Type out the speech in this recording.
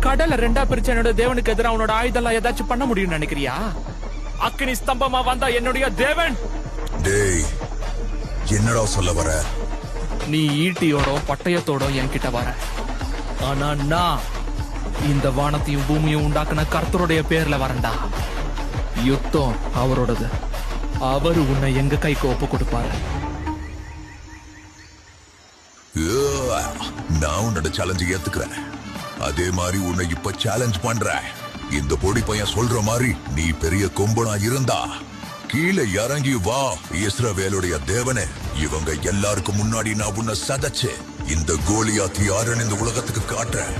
கடலை ரெண்டா பிரிச்ச என்னோட தேவனுக்கு எதிராக உன்னோட ஆயுதம் ஏதாச்சும் பண்ண முடியும்னு நினைக்கிறியா? அக்கினி ஸ்தம்பமா வந்தா என்னுடைய தேவன். டேய், என்னடா சொல்ல வர? நீ ஈட்டியோட பட்டயத்தோட என்கிட்ட வர. ஆனா நான் இந்த வானத்தையும் பூமியும் உண்டாக்குன கர்த்தருடைய பேர்ல வரண்டா. யுத்தம் அவரோடது. அவரு உன்னை எங்க கைக்கு ஒப்பு கொடுப்பாரு. நான் உன்னோட சேலஞ்சை ஏத்துக்கிறேன். அதே மாதிரி உன்னை இப்ப சேலஞ்ச் பண்றேன். இந்த பொடி பையன் சொல்ற மாதிரி நீ பெரிய கொம்பனா இருந்தா கீழே இறங்கி வா. இஸ்ரவேலுடைய தேவனே, இவங்க எல்லாருக்கும் முன்னாடி நான் உன்னை சதைச்சு இந்த கோலியாத் யாருன்னு இந்த உலகத்துக்கு காட்டுறேன்.